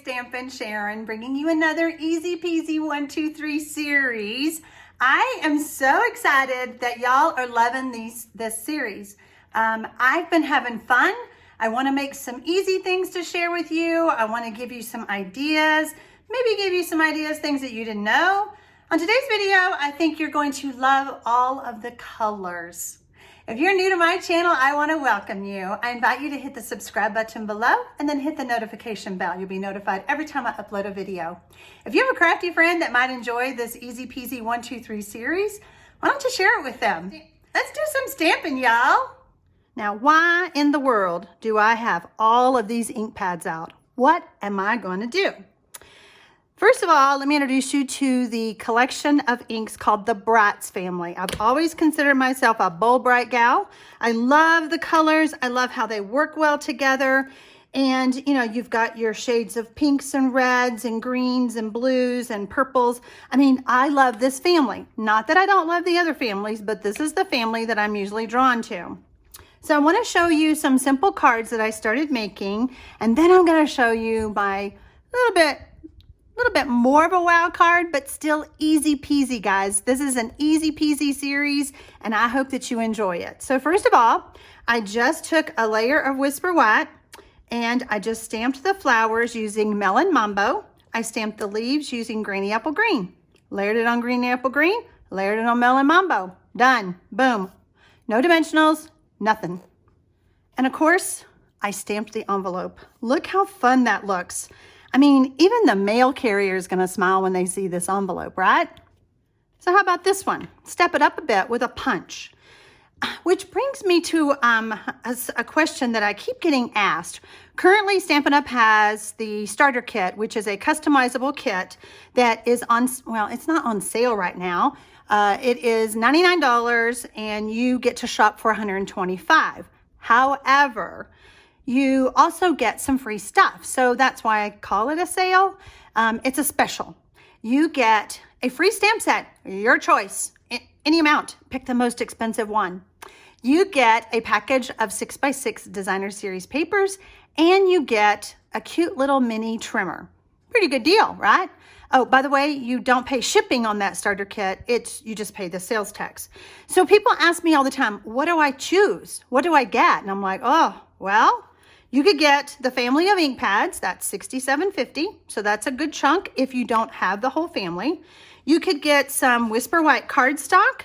TxStampin, Sharon, bringing you another easy peasy 1, 2, 3 series. I am so excited that y'all are loving this series. I've been having fun. I want to make some easy things to share with you. I want to give you some ideas, maybe give you some ideas, things that you didn't know. On today's video, I think you're going to love all of the colors. If you're new to my channel, I want to welcome you. I invite you to hit the subscribe button below and then hit the notification bell. You'll be notified every time I upload a video. If you have a crafty friend that might enjoy this easy peasy 1, 2, 3 series, why don't you share it with them? Let's do some stamping, y'all. Now, why in the world do I have all of these ink pads out? What am I going to do? First of all, let me introduce you to the collection of inks called the Brights family. I've always considered myself a bold, bright gal. I love the colors. I love how they work well together. And, you know, you've got your shades of pinks and reds and greens and blues and purples. I mean, I love this family. Not that I don't love the other families, but this is the family that I'm usually drawn to. So I want to show you some simple cards that I started making. And then I'm going to show you my little bit more of a wow card, but still easy peasy, guys. This is an easy peasy series, and I hope that you enjoy it. So first of all, I just took a layer of Whisper White, and I just stamped the flowers using Melon Mambo. I stamped the leaves using Granny Apple Green. Layered it on Granny Apple Green, layered it on Melon Mambo. Done. Boom. No dimensionals, nothing. And of course, I stamped the envelope. Look how fun that looks. I mean, even the mail carrier is going to smile when they see this envelope, right? So how about this one? Step it up a bit with a punch. Which brings me to a question that I keep getting asked. Currently, Stampin' Up! Has the starter kit, which is a customizable kit that is on, well, it's not on sale right now. It is $99 and you get to shop for $125. However, you also get some free stuff. So that's why I call it a sale. It's a special. You get a free stamp set, your choice, any amount. Pick the most expensive one. You get a package of 6x6 designer series papers, and you get a cute little mini trimmer. Pretty good deal, right? Oh, by the way, you don't pay shipping on that starter kit. You just pay the sales tax. So people ask me all the time, what do I choose? What do I get? And I'm like, oh, well, you could get the family of ink pads, that's $67.50, so that's a good chunk if you don't have the whole family. You could get some Whisper White cardstock,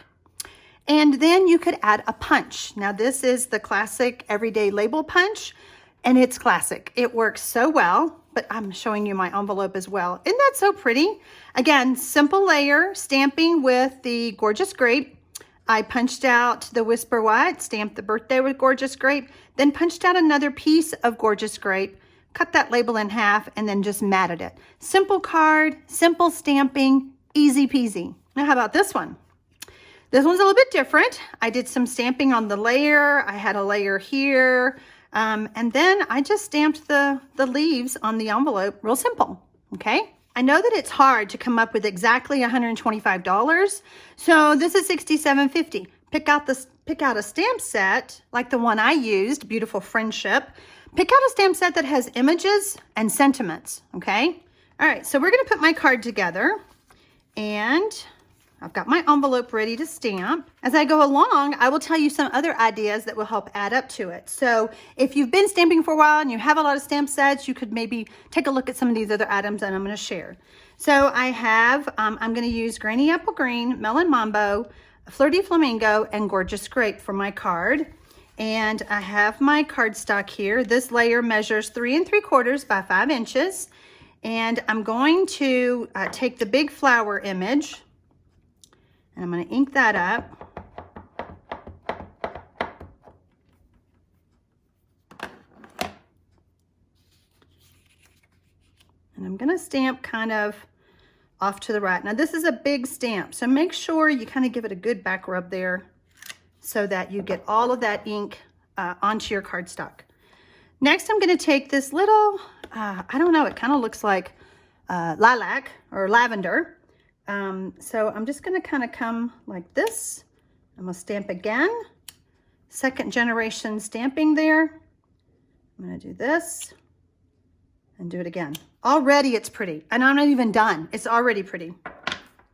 and then you could add a punch. Now this is the classic everyday label punch, and it's classic. It works so well, but I'm showing you my envelope as well. Isn't that so pretty? Again, simple layer, stamping with the Gorgeous Grape. I punched out the Whisper White, stamped the birthday with Gorgeous Grape, then punched out another piece of Gorgeous Grape, cut that label in half, and then just matted it. Simple card, simple stamping, easy peasy. Now, how about this one? This one's a little bit different. I did some stamping on the layer. I had a layer here, and then I just stamped the leaves on the envelope, real simple, okay? I know that it's hard to come up with exactly $125, so this is $67.50. Pick out a stamp set like the one I used, Beautiful Friendship. Pick out a stamp set that has images and sentiments, okay? All right, so we're gonna put my card together, and I've got my envelope ready to stamp. As I go along, I will tell you some other ideas that will help add up to it. So if you've been stamping for a while and you have a lot of stamp sets, you could maybe take a look at some of these other items that I'm going to share. So I have, I'm going to use Granny Apple Green, Melon Mambo, Flirty Flamingo, and Gorgeous Grape for my card. And I have my cardstock here. This layer measures 3 3/4 by 5 inches. And I'm going to take the big flower image, and I'm going to ink that up. And I'm going to stamp kind of off to the right. Now this is a big stamp, so make sure you kind of give it a good back rub there so that you get all of that ink onto your cardstock. Next, I'm going to take this little, I don't know, it kind of looks like lilac or lavender. So I'm just going to kind of come like this. I'm going to stamp again. Second generation stamping there. I'm going to do this and do it again. Already it's pretty, and I'm not even done. It's already pretty.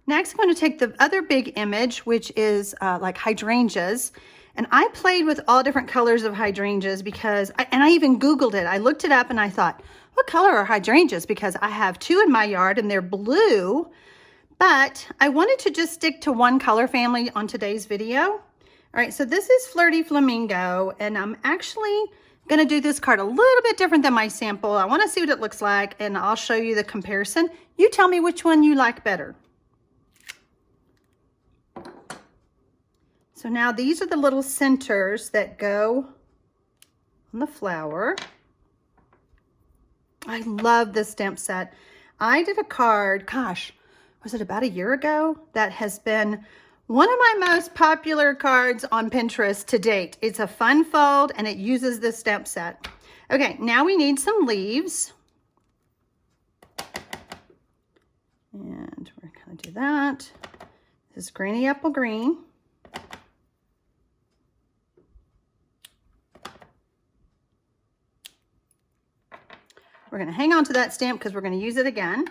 Next, I'm going to take the other big image, which is like hydrangeas. And I played with all different colors of hydrangeas because, I even Googled it. I looked it up and I thought, what color are hydrangeas? Because I have 2 in my yard and they're blue. But I wanted to just stick to one color family on today's video. All right, so this is Flirty Flamingo, and I'm actually going to do this card a little bit different than my sample. I want to see what it looks like, and I'll show you the comparison. You tell me which one you like better. So now these are the little centers that go on the flower. I love this stamp set. I did a card, gosh, was it about a year ago? That has been one of my most popular cards on Pinterest to date. It's a fun fold and it uses this stamp set. Okay, now we need some leaves. And we're gonna do that. This is Granny Apple Green. We're going to hang on to that stamp because we're going to use it again.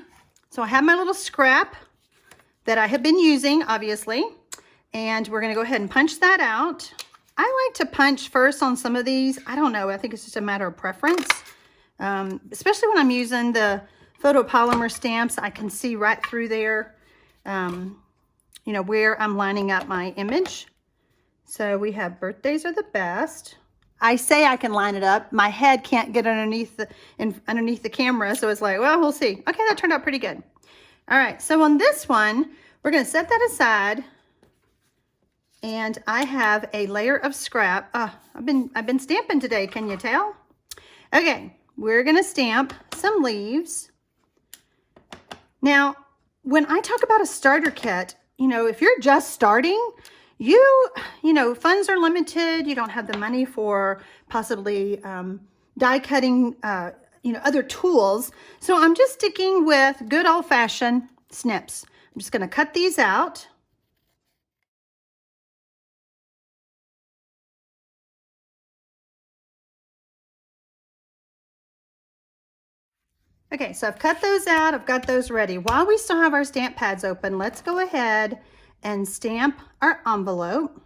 So I have my little scrap that I have been using, obviously, and we're going to go ahead and punch that out. I like to punch first on some of these. I don't know. I think it's just a matter of preference, especially when I'm using the photopolymer stamps. I can see right through there, you know, where I'm lining up my image. So we have birthdays are the best. I say I can line it up. My head can't get underneath the camera, so it's like, well, we'll see. Okay, that turned out pretty good. All right, so on this one, we're going to set that aside, and I have a layer of scrap. I've been stamping today. Can you tell? Okay, we're going to stamp some leaves. Now, when I talk about a starter kit, you know, if you're just starting, you know, funds are limited. You don't have the money for possibly die cutting, you know, other tools. So I'm just sticking with good old-fashioned snips. I'm just going to cut these out. Okay, so I've cut those out. I've got those ready. While we still have our stamp pads open, let's go ahead and stamp our envelope.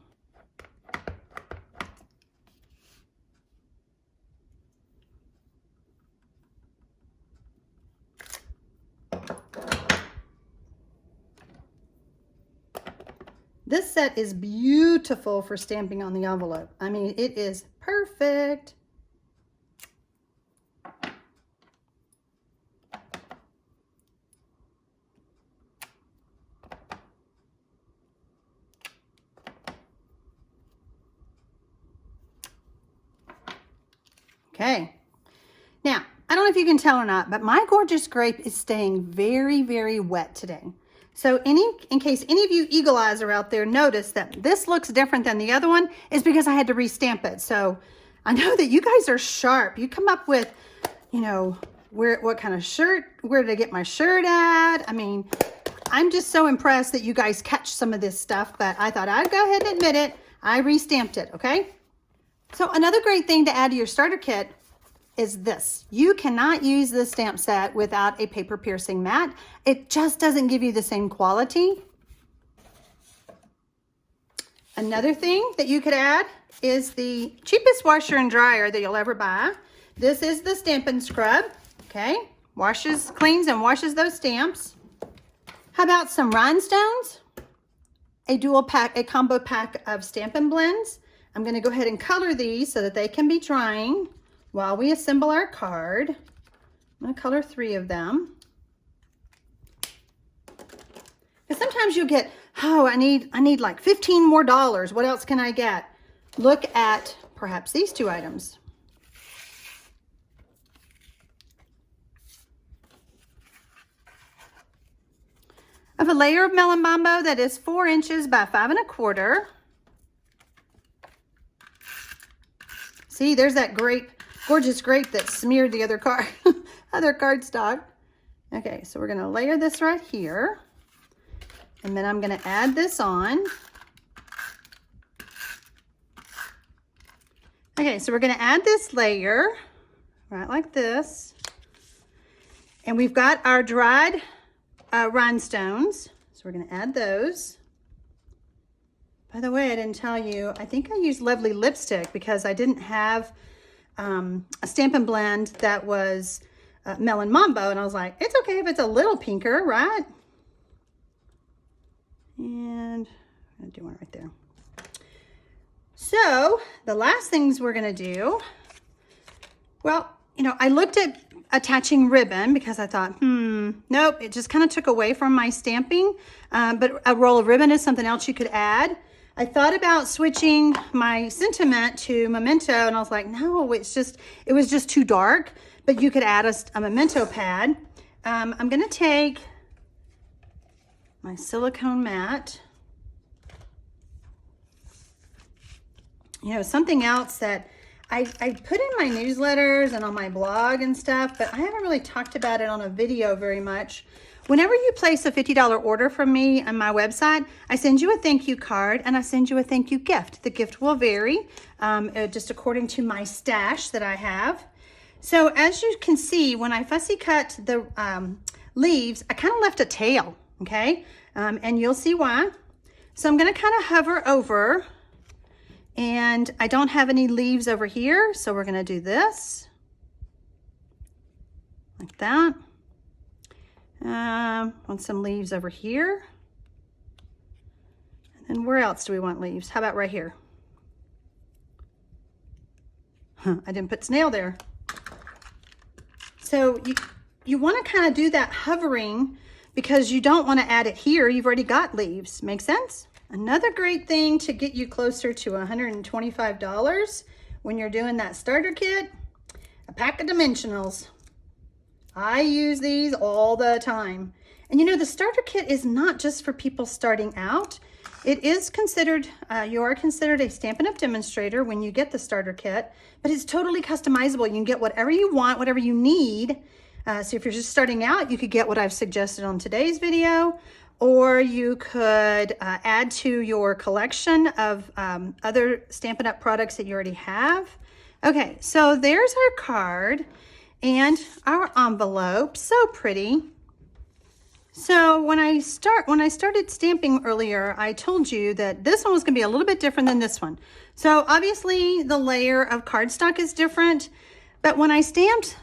This set is beautiful for stamping on the envelope. I mean, it is perfect. Okay, now, I don't know if you can tell or not, but my gorgeous grape is staying very, very wet today. So in case any of you eagle eyes are out there, notice that this looks different than the other one is because I had to restamp it. So I know that you guys are sharp. You come up with, you know, what kind of shirt, where did I get my shirt at? I mean, I'm just so impressed that you guys catch some of this stuff, but I thought I'd go ahead and admit it. I restamped it, okay? So another great thing to add to your starter kit is this. You cannot use this stamp set without a paper piercing mat. It just doesn't give you the same quality. Another thing that you could add is the cheapest washer and dryer that you'll ever buy. This is the Stampin' Scrub, okay? Washes, cleans and washes those stamps. How about some rhinestones? A dual pack, a combo pack of Stampin' Blends. I'm going to go ahead and color these so that they can be drying while we assemble our card. I'm going to color 3 of them. Because sometimes you'll get, oh, I need like $15 more. What else can I get? Look at perhaps these 2 items. I have a layer of Melon Mambo that is 4 inches by 5 1/4. See, there's that grape, gorgeous grape that smeared the other card, other cardstock. Okay, so we're gonna layer this right here. And then I'm gonna add this on. Okay, so we're gonna add this layer, right like this. And we've got our dried rhinestones. So we're gonna add those. By the way, I didn't tell you, I think I used Lovely lipstick because I didn't have a Stampin' Blend that was Melon Mambo. And I was like, it's okay if it's a little pinker, right? And I'm gonna do one right there. So the last things we're gonna do, well, you know, I looked at attaching ribbon because I thought, nope, it just kind of took away from my stamping. But a roll of ribbon is something else you could add. I thought about switching my sentiment to memento, and I was like, no, it was just too dark, but you could add a memento pad. I'm gonna take my silicone mat. You know, something else that I put in my newsletters and on my blog and stuff, but I haven't really talked about it on a video very much. Whenever you place a $50 order from me on my website, I send you a thank you card and I send you a thank you gift. The gift will vary just according to my stash that I have. So as you can see, when I fussy cut the leaves, I kind of left a tail, okay? And you'll see why. So I'm gonna kind of hover over, and I don't have any leaves over here, so we're gonna do this, like that. Want some leaves over here. And then where else do we want leaves? How about right here? I didn't put snail there. So you want to kind of do that hovering because you don't want to add it here. You've already got leaves. Make sense? Another great thing to get you closer to $125 when you're doing that starter kit, a pack of dimensionals. I use these all the time. And you know, the starter kit is not just for people starting out. It is considered, you are considered a Stampin' Up! Demonstrator when you get the starter kit, but it's totally customizable. You can get whatever you want, whatever you need. So if you're just starting out, you could get what I've suggested on today's video, or you could add to your collection of other Stampin' Up! Products that you already have. Okay, so there's our card and our envelope. So pretty. So when I started stamping earlier, I told you that this one was going to be a little bit different than this one. So obviously the layer of cardstock is different, but when I stamped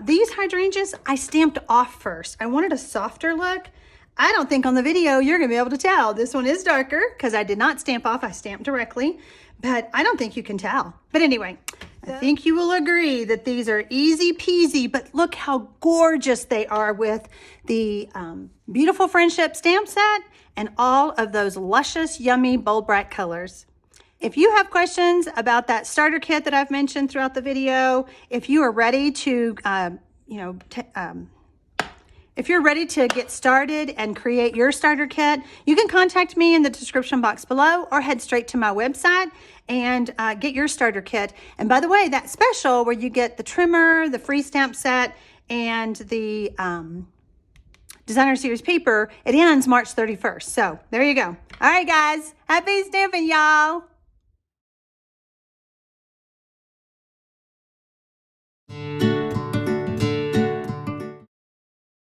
these hydrangeas, I stamped off first. I wanted a softer look. I don't think on the video you're going to be able to tell. This one is darker because I did not stamp off. I stamped directly, but I don't think you can tell. But anyway, I think you will agree that these are easy peasy, but look how gorgeous they are with the beautiful Friendship stamp set and all of those luscious, yummy, bold, bright colors. If you have questions about that starter kit that I've mentioned throughout the video, if you are ready to, if you're ready to get started and create your starter kit, you can contact me in the description box below or head straight to my website and get your starter kit. And by the way, that special where you get the trimmer, the free stamp set, and the Designer Series paper, it ends March 31st. So there you go. All right, guys. Happy stamping, y'all.